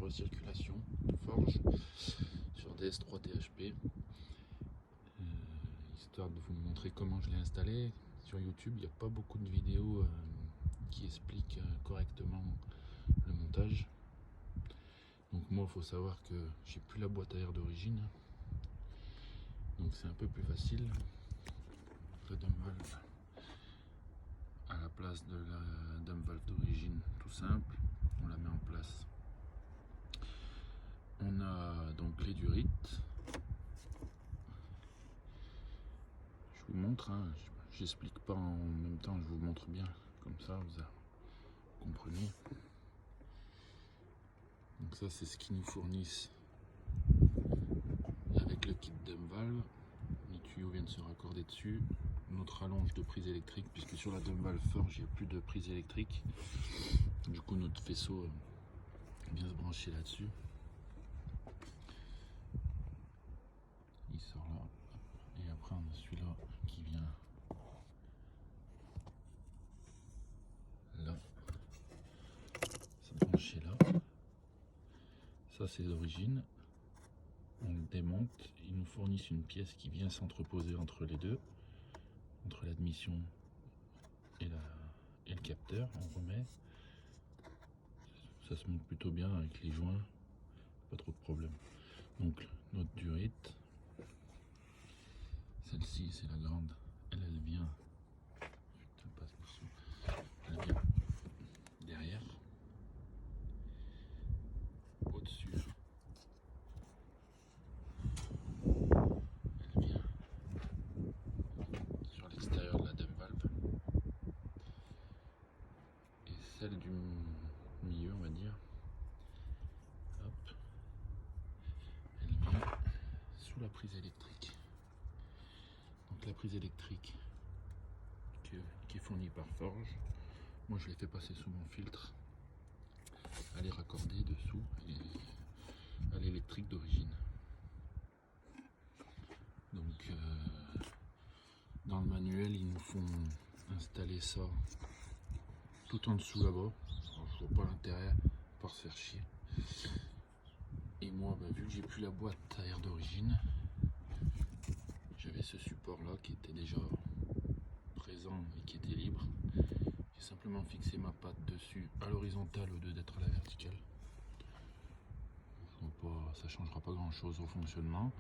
recirculation forge sur DS3 THP, histoire de vous montrer comment je l'ai installé. Sur YouTube, il n'y a pas beaucoup de vidéos qui expliquent correctement le montage. Donc moi, il faut savoir que j'ai plus la boîte à air d'origine, donc c'est un peu plus facile. La dump valve à la place de la dump valve d'origine, tout simple, on la met en place. On a donc les durites. Je vous montre, hein, j'explique pas en même temps, je vous montre bien, comme ça vous comprenez. Donc ça, c'est ce qu'ils nous fournissent avec le kit dump valve. Les tuyaux viennent se raccorder dessus. Notre rallonge de prise électrique, puisque sur la dump valve forge il n'y a plus de prise électrique. Du coup notre faisceau vient se brancher là-dessus. Il sort là. Et après on a celui-là qui vient là. C'est branché là. Ça c'est d'origine. On le démonte. Ils nous fournissent une pièce qui vient s'entreposer entre les deux, entre l'admission et le capteur. On remet. Ça se monte plutôt bien avec les joints, pas trop de problème. Donc notre durite, celle-ci c'est la grande, elle vient, elle vient derrière, au-dessus, elle vient sur l'extérieur de la dump valve, et celle du milieu, on va dire, hop, elle vient sous la prise électrique. Donc la prise électrique qui est fournie par Forge, moi je l'ai fait passer sous mon filtre, elle est raccordée dessous à l'électrique d'origine. Donc dans le manuel ils nous font installer ça tout en dessous là-bas. Je vois pas l'intérêt pour se faire chier. Et moi vu que j'ai plus la boîte à air d'origine, j'avais ce support là qui était déjà présent et qui était libre. J'ai simplement fixé ma patte dessus à l'horizontale au lieu d'être à la verticale. Ça changera pas grand chose au fonctionnement,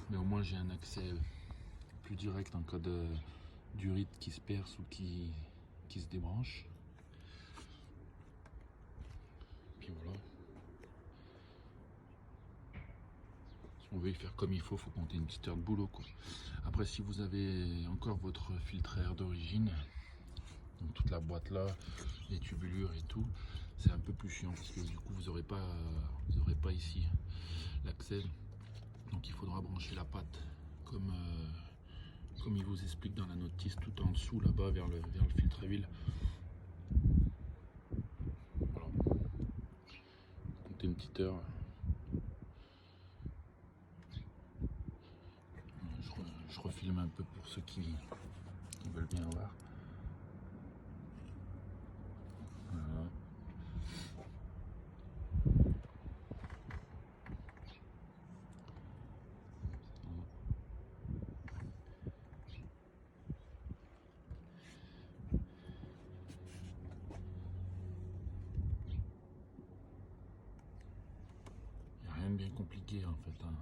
mais au moins j'ai un accès plus direct en cas de durite qui se perce ou qui se débranche. Puis voilà. Si on veut y faire comme il faut compter une petite heure de boulot, quoi. Après, si vous avez encore votre filtre à air d'origine, donc toute la boîte là, les tubulures et tout, c'est un peu plus chiant parce que du coup vous aurez pas ici l'accès. Donc il faudra brancher la patte comme il vous explique dans la notice, tout en dessous là-bas vers le filtre à huile. Voilà. Comptez une petite heure. Je refilme un peu pour ceux qui veulent bien voir. Voilà. Il n'y a rien de bien compliqué en fait, hein.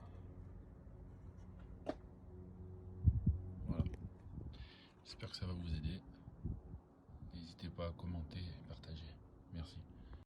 Voilà. J'espère que ça va vous aider. N'hésitez pas à commenter et partager. Merci.